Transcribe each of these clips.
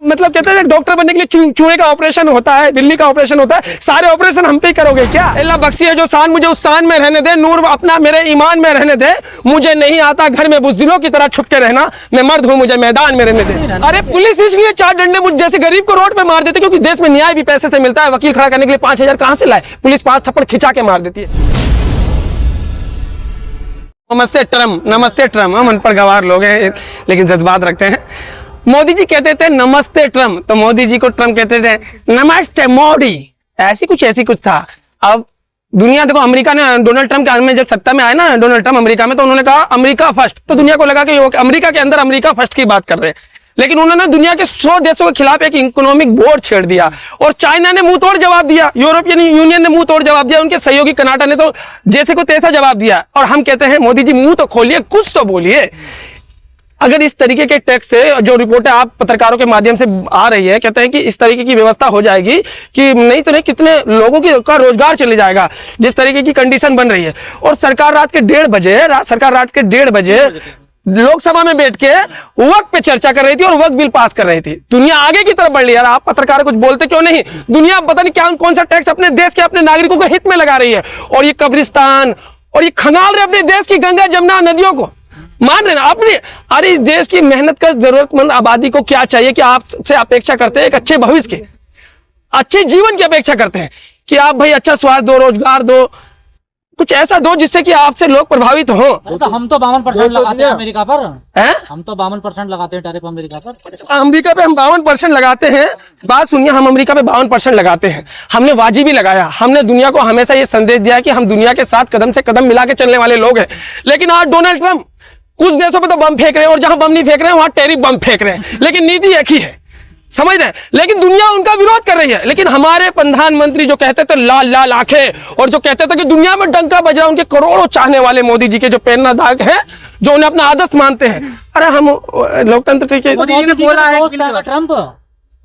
मतलब कहते हैं डॉक्टर बनने के लिए चूहे का ऑपरेशन होता है, बिल्ली का ऑपरेशन होता है, सारे ऑपरेशन हम पे ही करोगे क्या? अल्लाह बख्शी है जो शान मुझे उस शान में रहने दे, नूर अपना मेरे ईमान में रहने दे। मुझे नहीं आता घर में बुज़दिलों की तरह छुप के रहना, मैं मर्द हूँ, मुझे मैदान में रहने दे। अरे पुलिस इसलिए 4 डंडे मुझ जैसे गरीब को रोड पे मार देते क्योंकि देश में न्याय भी पैसे से मिलता है। वकील खड़ा करने के लिए 5000 कहां से लाए? पुलिस 5 थप्पड़ खिंचा के मार देती है। नमस्ते ट्रम्प, नमस्ते ट्रम्प। हम अनपढ़ गवार लोग हैं लेकिन जज्बात रखते हैं। मोदी जी कहते थे नमस्ते ट्रम्प, तो मोदी जी को ट्रम्प कहते थे नमस्ते मोदी, ऐसी कुछ था। अब दुनिया देखो, अमेरिका ने डोनाल्ड ट्रम्प के में जब सत्ता में आए ना डोनाल्ड ट्रम्प अमेरिका में, तो उन्होंने कहा अमेरिका फर्स्ट, तो दुनिया को लगा कि अमेरिका के अंदर अमेरिका फर्स्ट की बात कर रहे हैं। लेकिन उन्होंने दुनिया के 100 देशों के खिलाफ एक इकोनॉमिक वॉर छेड़ दिया और चाइना ने मुंह तोड़ जवाब दिया, यूरोपियन यूनियन ने मुंह तोड़ जवाब दिया, उनके सहयोगी कनाडा ने तो जैसे को तैसा जवाब दिया। और हम कहते हैं मोदी जी मुंह तो खोलिए, कुछ तो बोलिए। अगर इस तरीके के टैक्स से जो रिपोर्टें आप पत्रकारों के माध्यम से आ रही है, कहते हैं कि इस तरीके की व्यवस्था हो जाएगी कि नहीं तो नहीं कितने लोगों का रोजगार चले जाएगा, जिस तरीके की कंडीशन बन रही है। और सरकार रात के 1:30 बजे लोकसभा में बैठ के वक्त पे चर्चा कर रही थी और वक्त बिल पास कर रही थी। दुनिया आगे की तरफ बढ़ रही है। आप पत्रकार कुछ बोलते क्यों नहीं? दुनिया पता नहीं क्या कौन सा टैक्स अपने देश के अपने नागरिकों के हित में लगा रही है और ये कब्रिस्तान और ये खंगाल रहे अपने देश की गंगा जमुना नदियों को, मान रहे ना अपने। अरे इस देश की मेहनत का जरूरतमंद आबादी को क्या चाहिए कि आपसे अपेक्षा करते हैं एक अच्छे भविष्य के, अच्छे जीवन की अपेक्षा करते हैं कि आप भाई अच्छा स्वास्थ्य दो, रोजगार दो, कुछ ऐसा दो जिससे कि आपसे लोग प्रभावित हो। तो हम तो 52% लगाते हैं अमेरिका पर, हम तो 52% लगाते हैं टैरिफ अमेरिका पर। अमेरिका पे हम 52% लगाते हैं। बात सुनिए, हम अमेरिका पे 52% लगाते हैं, हमने वाजिबी लगाया। हमने दुनिया को हमेशा ये संदेश दिया कि हम दुनिया के साथ कदम से कदम मिला के चलने वाले लोग हैं। लेकिन आज डोनाल्ड ट्रम्प कुछ देशों पे तो बम फेंक रहे हैं और जहां बम नहीं फेंक रहे हैं वहां टैरिफ बम फेंक रहे हैं, लेकिन नीति एक ही है, समझ रहे हैं। लेकिन दुनिया उनका विरोध कर रही है। लेकिन हमारे प्रधानमंत्री जो कहते थे लाल लाल आंखें और जो कहते थे कि दुनिया में डंका बज रहा, उनके करोड़ों चाहने वाले मोदी जी के जो प्रेरणादायक हैं, जो उन्हें अपना आदर्श मानते हैं। अरे हम लोकतंत्र के मोदी जी ने बोला है ट्रम्प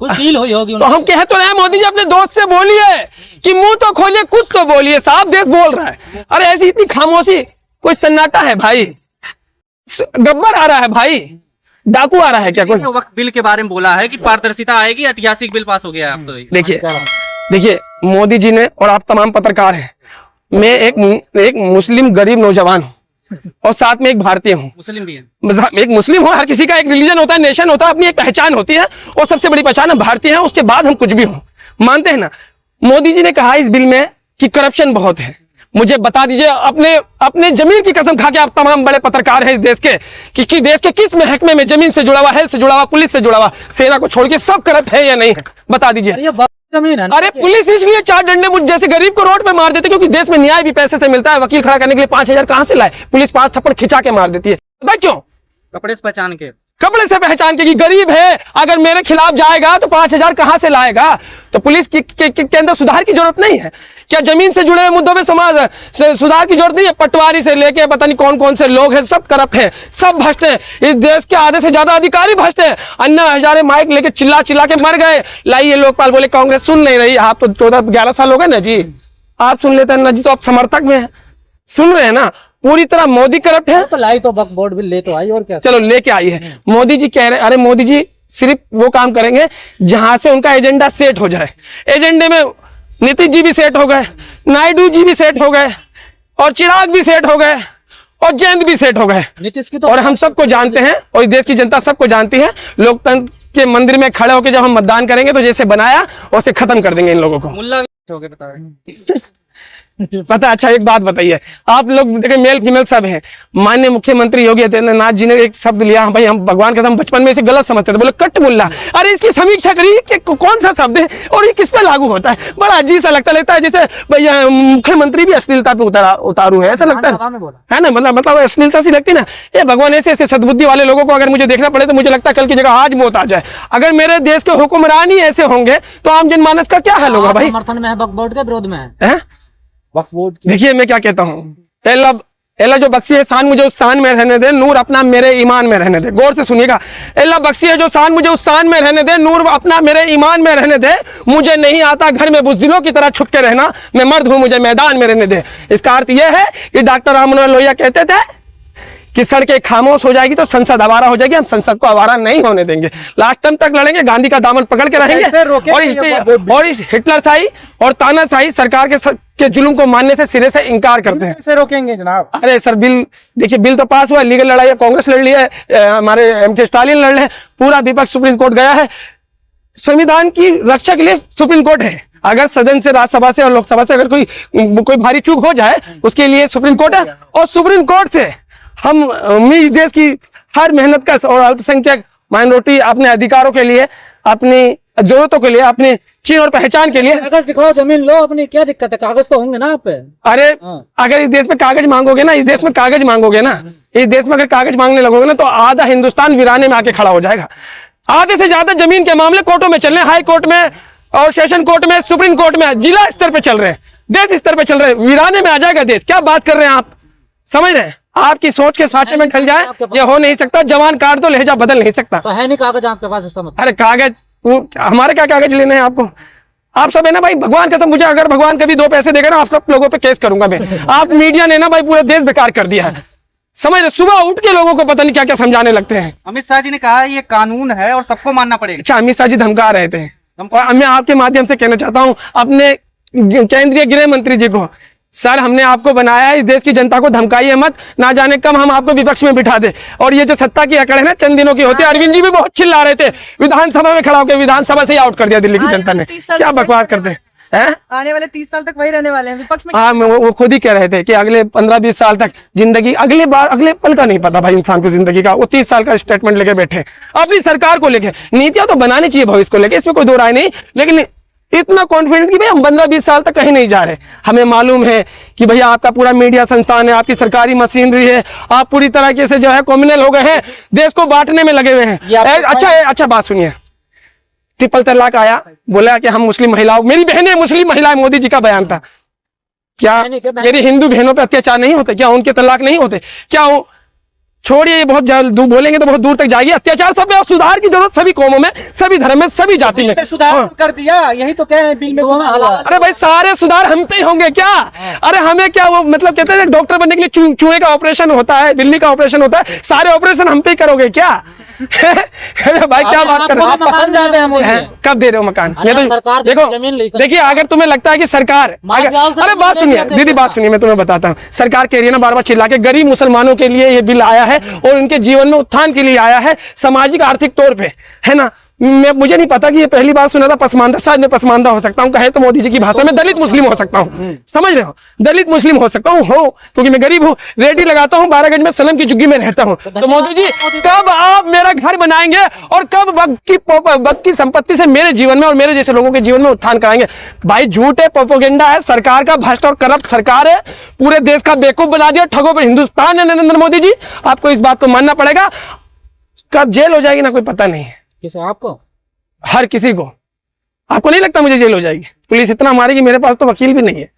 कुछ डील हुई होगी, तो हम कह तो रहे मोदी जी अपने दोस्त से बोलिए कि मुंह तो खोलिए, कुछ तो बोलिए, साफ देश बोल रहा है। अरे ऐसी इतनी खामोशी, कोई सन्नाटा है भाई? गब्बर आ रहा है भाई, डाकू आ रहा है क्या? कोई वक्त बिल के बारे में बोला है कि पारदर्शिता आएगी, ऐतिहासिक बिल पास हो गया है। अब तो देखिए मोदी जी ने, और आप तमाम पत्रकार हैं, मैं एक मुस्लिम गरीब नौजवान हूँ और साथ में एक भारतीय हूँ। मुस्लिम भी है, एक मुस्लिम हूँ। हर किसी का एक रिलीजन होता है, नेशन होता है, अपनी एक पहचान होती है और सबसे बड़ी पहचान हम भारतीय हैं। उसके बाद हम कुछ भी हूँ, मानते हैं ना। मोदी जी ने कहा इस बिल में कि करप्शन बहुत है। मुझे बता दीजिए अपने जमीन की कसम खा के, आप तमाम बड़े पत्रकार हैं इस देश के, कि देश के किस महकमे में जमीन से जुड़ा हुआ, हेल्थ से जुड़ा हुआ, पुलिस से जुड़ा हुआ, सेना को छोड़ के सब करप्ट है या नहीं है? बता दीजिए। अरे पुलिस इसलिए 4 डंडे मुझ जैसे गरीब को रोड पे मार देते क्योंकि देश में न्याय भी पैसे से मिलता है। वकील खड़ा करने के लिए 5000 कहां से लाए? पुलिस 5 थप्पड़ खिंचा के मार देती है। पता क्यों? कपड़े से पहचान के, कपड़े से पहचान के कि गरीब है, अगर मेरे खिलाफ जाएगा तो 5000 कहां से लाएगा? तो पुलिस के अंदर सुधार की जरूरत नहीं है क्या? जमीन से जुड़े मुद्दों में समाज से सुधार की जरूरत नहीं है? पटवारी से लेके पता नहीं कौन कौन से लोग हैं, सब करप्ट हैं, सब भ्रष्ट हैं। इस देश के आधे से ज्यादा अधिकारी भ्रष्ट हैं। अन्ना हजारे माइक लेके चिल्ला के मर गए। लाइए लोकपाल बोले कांग्रेस सुन नहीं रही। आप तो 14-11 साल हो गए ना जी, आप सुन लेते हैं ना जी, तो आप समर्थक में हैं, सुन रहे हैं ना। पूरी तरह मोदी करप्ट है। तो लाई तो वक्फ बोर्ड बिल ले तो आई, और क्या? चलो लेके आई है। मोदी जी कह रहे, अरे मोदी जी सिर्फ वो काम करेंगे जहां से उनका एजेंडा सेट हो जाए। एजेंडे में नीतीश जी भी सेट हो गए, नायडू जी भी सेट हो गए और चिराग भी सेट हो गए और जयंत भी सेट हो गए। नीतीश की तो, और हम सबको जानते हैं और देश की जनता सबको जानती है, लोकतंत्र के मंदिर में खड़े होकर जब हम मतदान करेंगे तो जैसे बनाया वैसे खत्म कर देंगे इन लोगों को। मुल्ला भी हो गए, बता रहे पता। अच्छा एक बात बताइए, आप लोग देखिए मेल फीमेल सब हैं। माननीय मुख्यमंत्री योगी आदित्यनाथ जी ने एक शब्द लिया, भाई हम भगवान के हम बचपन में इसे गलत समझते थे, बोले कट मुल्ला। अरे इसकी समीक्षा करिए कि कौन सा शब्द है और ये किस पे लागू होता है। बड़ा अजीब सा लगता है जैसे भैया मुख्यमंत्री भी अश्लीलता पे उतारू है, ऐसा लगता है ना। मतलब अश्लीलता सी लगती ना। ये भगवान ऐसे सद्बुद्धि वाले लोगों को अगर मुझे देखना पड़े तो मुझे लगता है कल की जगह आज मौत आ जाए। अगर मेरे देश के हुक्मरान ही ऐसे होंगे तो आम जनमानस का क्या हाल होगा भाई? समर्थन में है, वक्फ बोर्ड के विरोध में है। देखिए मैं क्या कहता हूँ, अल्लाह जो बख्शी है शान मुझे उस शान में रहने दे, नूर अपना मेरे ईमान में रहने दे। गौर से सुनिएगा, अल्लाह बख्शी है जो शान मुझे उस शान में रहने दे, नूर अपना मेरे ईमान में रहने दे। मुझे नहीं आता घर में बुज़दिलों की तरह छुप के रहना, मैं मर्द हूँ, मुझे मैदान में रहने दे। इसका अर्थ यह है कि डॉक्टर राम मनोहर लोहिया कहते थे कि सड़कें खामोश हो जाएगी तो संसद आवारा हो जाएगी। हम संसद को आवारा नहीं होने देंगे, लास्ट टाइम तक लड़ेंगे, गांधी का दामन पकड़ के रहेंगे। और इस हिटलरशाही और तानाशाही सरकार के जुल्म को मानने से सिरे से इनकार करते हैं। कैसे रोकेंगे जनाब? अरे सर, बिल देखिए, बिल तो पास हुआ है, लीगल लड़ाई है, कांग्रेस लड़ लिया है, हमारे MK स्टालिन लड़ रहे हैं, पूरा विपक्ष सुप्रीम कोर्ट गया है। संविधान की रक्षा के लिए सुप्रीम कोर्ट है। अगर सदन से, राज्यसभा से और लोकसभा से अगर कोई भारी चूक हो जाए, उसके लिए सुप्रीम कोर्ट है। और सुप्रीम कोर्ट से हम इस देश की हर मेहनत कश और अल्पसंख्यक माइनॉरिटी अपने अधिकारों के लिए, अपनी जरूरतों के लिए, अपनी चिन्ह और पहचान के लिए। कागज दिखाओ, जमीन लो अपनी, क्या दिक्कत है? कागज तो होंगे ना आप पे। अरे अगर इस देश में कागज मांगोगे ना, इस देश में कागज मांगोगे ना, इस देश में अगर कागज मांगने लगोगे ना, तो आधा हिंदुस्तान वीराने में आके खड़ा हो जाएगा। आधे से ज्यादा जमीन के मामले कोर्टों में चल रहे हैं, हाई कोर्ट में और सेशन कोर्ट में, सुप्रीम कोर्ट में, जिला स्तर पे चल रहे हैं, देश स्तर पे चल रहे हैं। वीराने में आ जाएगा देश। क्या बात कर रहे हैं आप? समझ रहे हैं? आपकी सोच के साँचे में ढल जाए, ये हो नहीं सकता। जवान काट दो, लहजा बदल नहीं सकता। तो है नहीं कागज आपके पास इसका मतलब? अरे कागज, हमारे क्या कागज लेने हैं आपको? आप सब है ना भाई, भगवान कसम, मुझे अगर भगवान कभी 2 पैसे देगा ना, आप सब लोगों पे केस करूंगा मैं। आप मीडिया ने ना भाई पूरा देश बेकार कर दिया है, समझ रहे? सुबह उठ के लोगों को पता नहीं क्या क्या समझाने लगते हैं। अमित शाह जी ने कहा ये कानून है और सबको मानना पड़ेगा। अच्छा, अमित शाह जी धमका रहे थे, और मैं आपके माध्यम से कहना चाहता हूं अपने केंद्रीय गृह मंत्री जी को, सर हमने आपको बनाया है, इस देश की जनता को धमकाइए मत, ना जाने कब हम आपको विपक्ष में बिठा दे। और ये जो सत्ता की अकड़ है ना, चंद दिनों की होती है। अरविंद जी भी बहुत चिल्ला रहे थे, विधानसभा में खड़ा होकर विधानसभा से ही आउट कर दिया दिल्ली की जनता ने। क्या बकवास करते हैं? आने वाले 30 साल तक वही रहने वाले हैं विपक्ष में। हाँ, वो खुद ही कह रहे थे कि अगले 15-20 साल तक जिंदगी, अगले पल का नहीं पता भाई इंसान को जिंदगी का। वो 30 साल का स्टेटमेंट लेके बैठे अपनी सरकार को लेके। नीतियां तो बनानी चाहिए भविष्य को लेके, इसमें कोई दो राय नहीं, लेकिन इतना कॉन्फिडेंट कि भाई हम 15-20 साल तक कहीं नहीं जा रहे। हमें मालूम है कि भैया आपका पूरा मीडिया संस्थान है, आपकी सरकारी मशीनरी है, आप पूरी तरीके से जो है कॉम्युनल हो गए हैं, देश को बांटने में लगे हुए हैं। अच्छा बात सुनिए, ट्रिपल तलाक आया, बोला कि हम मुस्लिम महिलाओं, मेरी बहनें मुस्लिम महिलाएं, मोदी जी का बयान था। क्या मेरी हिंदू बहनों पे अत्याचार नहीं होते? क्या उनके तलाक नहीं होते? क्या वो, छोड़िए, बहुत बोलेंगे तो बहुत दूर तक जाएगी। अत्याचार सब में, और सुधार की जरूरत सभी कौमों में, सभी धर्म में, सभी जाति में। सुधार कर दिया, यही तो कह रहे हैं बिल में सुधार। अरे भाई सारे सुधार हम पे ही होंगे क्या? अरे हमें क्या, वो मतलब कहते हैं डॉक्टर बनने के लिए चूहे का ऑपरेशन होता है, बिल्ली का ऑपरेशन होता है, सारे ऑपरेशन हम पे ही करोगे क्या? भाई क्या बात कर रहे हो? कब दे रहे हो मकान? ये तो देखो, देखिए अगर तुम्हें लगता है कि सरकार, अरे बात सुनिए दीदी, बात सुनिए, मैं तुम्हें बताता हूँ। सरकार कह रही है ना बार बार चिल्ला के, गरीब मुसलमानों के लिए ये बिल आया है और उनके जीवन में उत्थान के लिए आया है, सामाजिक आर्थिक तौर पे, है ना। मुझे नहीं पता कि ये पहली बार सुना था पसमानदा, शायद मैं पसमानदा हो सकता हूँ, कहे तो मोदी जी की भाषा में दलित मुस्लिम हो सकता हूँ, समझ रहे हो? दलित मुस्लिम हो सकता हूँ, क्योंकि मैं गरीब हूँ, रेडी लगाता हूँ, 12 गज में सलम की झुग्गी में रहता हूँ। तो मोदी जी कब आप मेरा घर बनाएंगे और कब वक्त की संपत्ति से मेरे जीवन में और मेरे जैसे लोगों के जीवन में उत्थान कराएंगे? भाई झूठ है, प्रोपेगेंडा है, सरकार का भ्रष्ट और करप्ट सरकार है, पूरे देश का बेवकूफ बना दिया, ठगों पर हिंदुस्तान है नरेंद्र मोदी जी। आपको इस बात को मानना पड़ेगा। कब जेल हो जाएगी ना कोई पता नहीं है। किसे? आपको? हर किसी को। आपको नहीं लगता मुझे जेल हो जाएगी? पुलिस इतना मारेगी, मेरे पास तो वकील भी नहीं है।